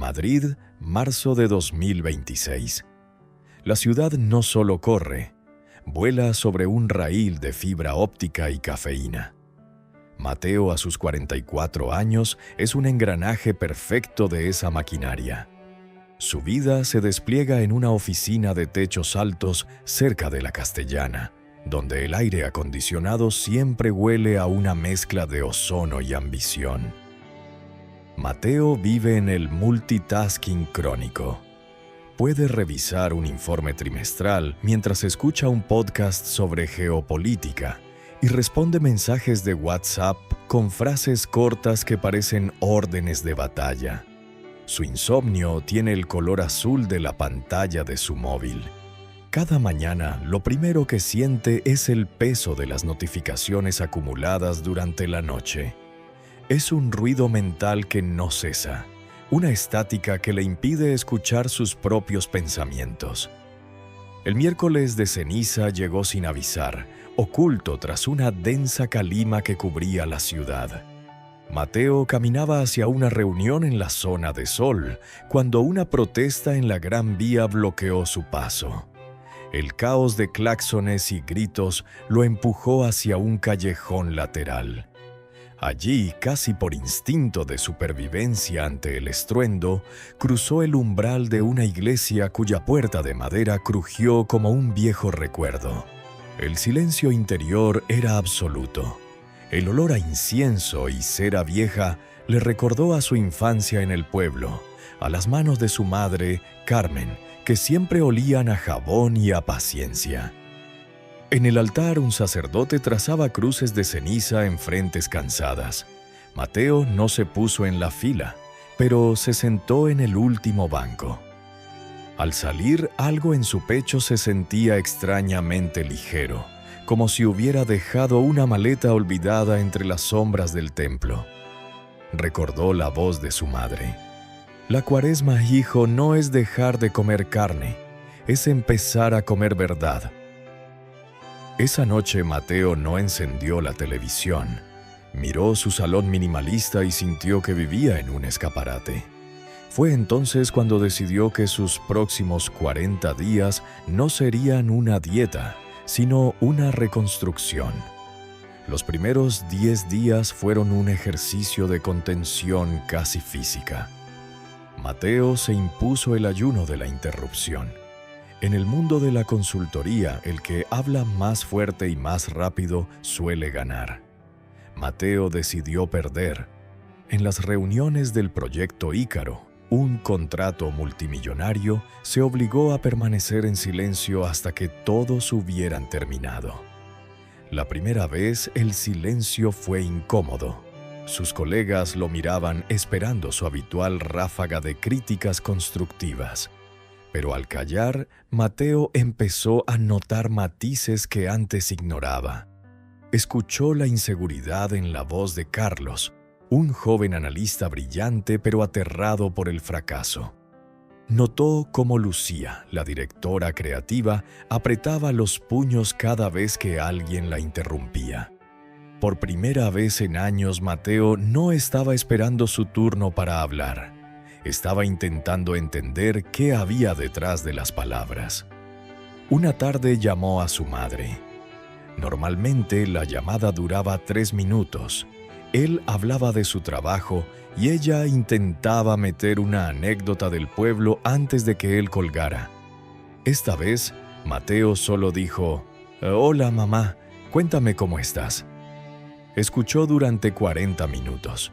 Madrid, marzo de 2026. La ciudad no solo corre, vuela sobre un raíl de fibra óptica y cafeína. Mateo, a sus 44 años, es un engranaje perfecto de esa maquinaria. Su vida se despliega en una oficina de techos altos cerca de la Castellana, donde el aire acondicionado siempre huele a una mezcla de ozono y ambición. Mateo vive en el multitasking crónico. Puede revisar un informe trimestral mientras escucha un podcast sobre geopolítica y responde mensajes de WhatsApp con frases cortas que parecen órdenes de batalla. Su insomnio tiene el color azul de la pantalla de su móvil. Cada mañana, lo primero que siente es el peso de las notificaciones acumuladas durante la noche. Es un ruido mental que no cesa, una estática que le impide escuchar sus propios pensamientos. El miércoles de ceniza llegó sin avisar, oculto tras una densa calima que cubría la ciudad. Mateo caminaba hacia una reunión en la zona de Sol, cuando una protesta en la Gran Vía bloqueó su paso. El caos de claxones y gritos lo empujó hacia un callejón lateral. Allí, casi por instinto de supervivencia ante el estruendo, cruzó el umbral de una iglesia cuya puerta de madera crujió como un viejo recuerdo. El silencio interior era absoluto. El olor a incienso y cera vieja le recordó a su infancia en el pueblo, a las manos de su madre, Carmen, que siempre olían a jabón y a paciencia. En el altar un sacerdote trazaba cruces de ceniza en frentes cansadas. Mateo no se puso en la fila, pero se sentó en el último banco. Al salir, algo en su pecho se sentía extrañamente ligero, como si hubiera dejado una maleta olvidada entre las sombras del templo. Recordó la voz de su madre. La cuaresma, hijo, no es dejar de comer carne, es empezar a comer verdad. Esa noche Mateo no encendió la televisión. Miró su salón minimalista y sintió que vivía en un escaparate. Fue entonces cuando decidió que sus próximos 40 días no serían una dieta, sino una reconstrucción. Los primeros 10 días fueron un ejercicio de contención casi física. Mateo se impuso el ayuno de la interrupción. En el mundo de la consultoría, el que habla más fuerte y más rápido suele ganar. Mateo decidió perder. En las reuniones del proyecto Ícaro, un contrato multimillonario, se obligó a permanecer en silencio hasta que todos hubieran terminado. La primera vez, el silencio fue incómodo. Sus colegas lo miraban esperando su habitual ráfaga de críticas constructivas. Pero al callar, Mateo empezó a notar matices que antes ignoraba. Escuchó la inseguridad en la voz de Carlos, un joven analista brillante pero aterrado por el fracaso. Notó cómo Lucía, la directora creativa, apretaba los puños cada vez que alguien la interrumpía. Por primera vez en años, Mateo no estaba esperando su turno para hablar. Estaba intentando entender qué había detrás de las palabras. Una tarde llamó a su madre. Normalmente la llamada duraba 3 minutos. Él hablaba de su trabajo y ella intentaba meter una anécdota del pueblo antes de que él colgara. Esta vez, Mateo solo dijo: «Hola, mamá, cuéntame cómo estás». Escuchó durante 40 minutos.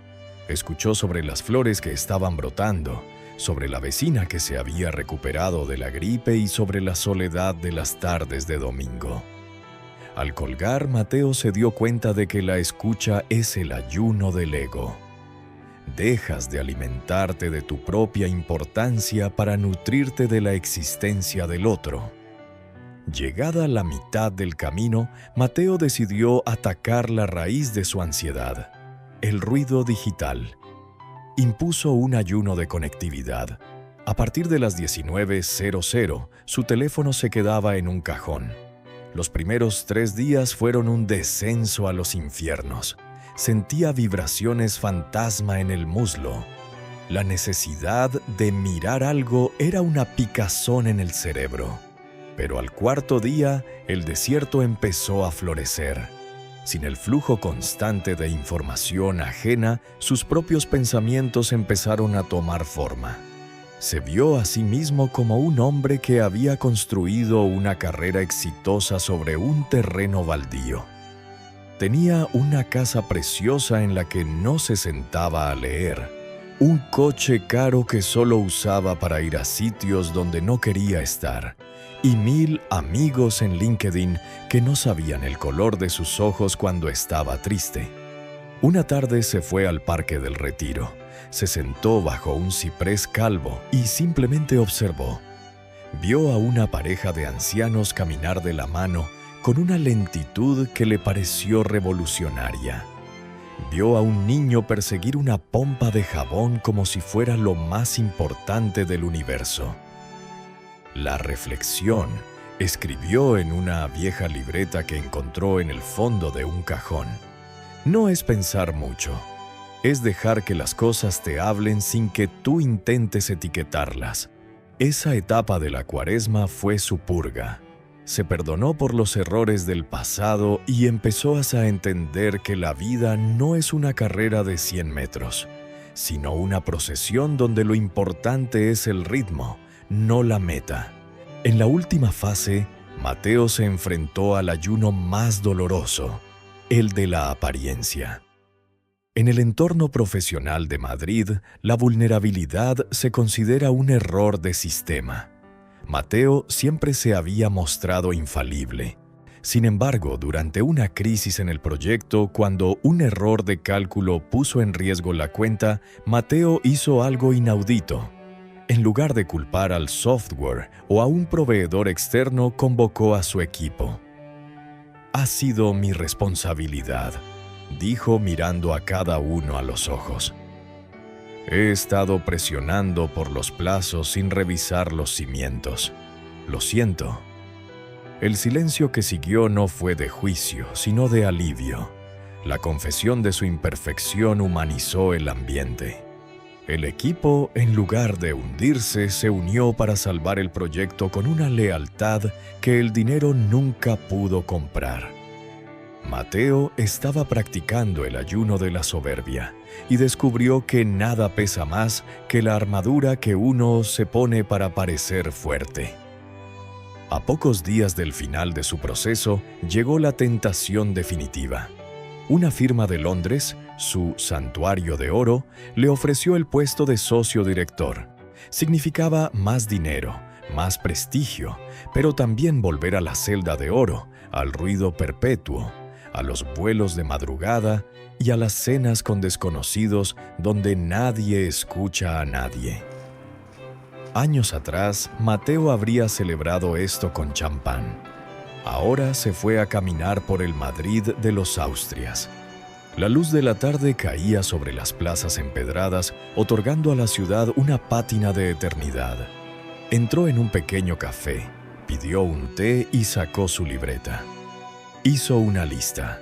Escuchó sobre las flores que estaban brotando, sobre la vecina que se había recuperado de la gripe y sobre la soledad de las tardes de domingo. Al colgar, Mateo se dio cuenta de que la escucha es el ayuno del ego. Dejas de alimentarte de tu propia importancia para nutrirte de la existencia del otro. Llegada la mitad del camino, Mateo decidió atacar la raíz de su ansiedad: el ruido digital. Impuso un ayuno de conectividad. A partir de las 19:00, su teléfono se quedaba en un cajón. Los primeros 3 días fueron un descenso a los infiernos. Sentía vibraciones fantasma en el muslo. La necesidad de mirar algo era una picazón en el cerebro. Pero al cuarto día, el desierto empezó a florecer. Sin el flujo constante de información ajena, sus propios pensamientos empezaron a tomar forma. Se vio a sí mismo como un hombre que había construido una carrera exitosa sobre un terreno baldío. Tenía una casa preciosa en la que no se sentaba a leer, un coche caro que solo usaba para ir a sitios donde no quería estar, y 1000 amigos en LinkedIn que no sabían el color de sus ojos cuando estaba triste. Una tarde se fue al Parque del Retiro, se sentó bajo un ciprés calvo y simplemente observó. Vio a una pareja de ancianos caminar de la mano con una lentitud que le pareció revolucionaria. Vio a un niño perseguir una pompa de jabón como si fuera lo más importante del universo. La reflexión, escribió en una vieja libreta que encontró en el fondo de un cajón. No es pensar mucho, es dejar que las cosas te hablen sin que tú intentes etiquetarlas. Esa etapa de la Cuaresma fue su purga. Se perdonó por los errores del pasado y empezó a entender que la vida no es una carrera de 100 metros, sino una procesión donde lo importante es el ritmo, no la meta. En la última fase, Mateo se enfrentó al ayuno más doloroso, el de la apariencia. En el entorno profesional de Madrid, la vulnerabilidad se considera un error de sistema. Mateo siempre se había mostrado infalible. Sin embargo, durante una crisis en el proyecto, cuando un error de cálculo puso en riesgo la cuenta, Mateo hizo algo inaudito. En lugar de culpar al software o a un proveedor externo, convocó a su equipo. «Ha sido mi responsabilidad», dijo mirando a cada uno a los ojos. «He estado presionando por los plazos sin revisar los cimientos. Lo siento». El silencio que siguió no fue de juicio, sino de alivio. La confesión de su imperfección humanizó el ambiente. El equipo, en lugar de hundirse, se unió para salvar el proyecto con una lealtad que el dinero nunca pudo comprar. Mateo estaba practicando el ayuno de la soberbia y descubrió que nada pesa más que la armadura que uno se pone para parecer fuerte. A pocos días del final de su proceso, llegó la tentación definitiva. Una firma de Londres, su Santuario de Oro, le ofreció el puesto de socio director. Significaba más dinero, más prestigio, pero también volver a la celda de oro, al ruido perpetuo, a los vuelos de madrugada y a las cenas con desconocidos donde nadie escucha a nadie. Años atrás, Mateo habría celebrado esto con champán. Ahora se fue a caminar por el Madrid de los Austrias. La luz de la tarde caía sobre las plazas empedradas, otorgando a la ciudad una pátina de eternidad. Entró en un pequeño café, pidió un té y sacó su libreta. Hizo una lista.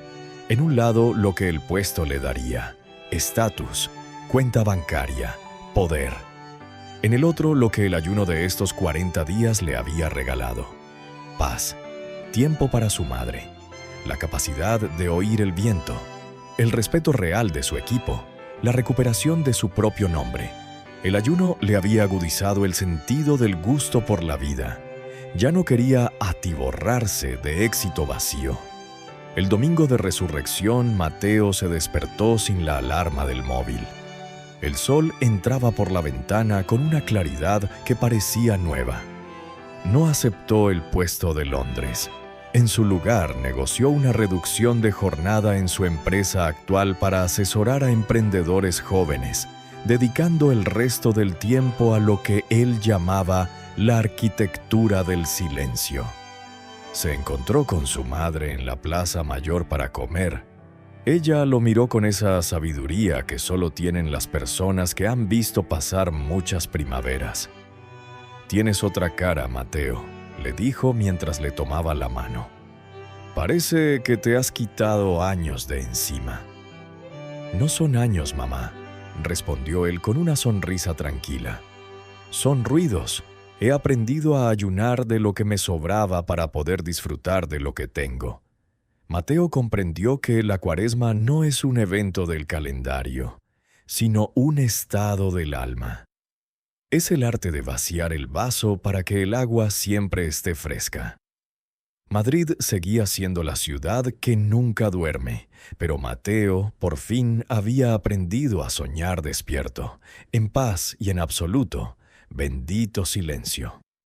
En un lado, lo que el puesto le daría: estatus, cuenta bancaria, poder. En el otro, lo que el ayuno de estos 40 días le había regalado: paz, tiempo para su madre, la capacidad de oír el viento, el respeto real de su equipo, la recuperación de su propio nombre. El ayuno le había agudizado el sentido del gusto por la vida. Ya no quería atiborrarse de éxito vacío. El domingo de resurrección, Mateo se despertó sin la alarma del móvil. El sol entraba por la ventana con una claridad que parecía nueva. No aceptó el puesto de Londres. En su lugar, negoció una reducción de jornada en su empresa actual para asesorar a emprendedores jóvenes, dedicando el resto del tiempo a lo que él llamaba la arquitectura del silencio. Se encontró con su madre en la Plaza Mayor para comer. Ella lo miró con esa sabiduría que solo tienen las personas que han visto pasar muchas primaveras. «Tienes otra cara, Mateo», le dijo mientras le tomaba la mano. «Parece que te has quitado años de encima». «No son años, mamá. respondió él con una sonrisa tranquila. Son ruidos. He aprendido a ayunar de lo que me sobraba para poder disfrutar de lo que tengo. Mateo comprendió que la Cuaresma no es un evento del calendario, sino un estado del alma. Es el arte de vaciar el vaso para que el agua siempre esté fresca. Madrid seguía siendo la ciudad que nunca duerme, pero Mateo por fin había aprendido a soñar despierto, en paz y en absoluto, bendito silencio.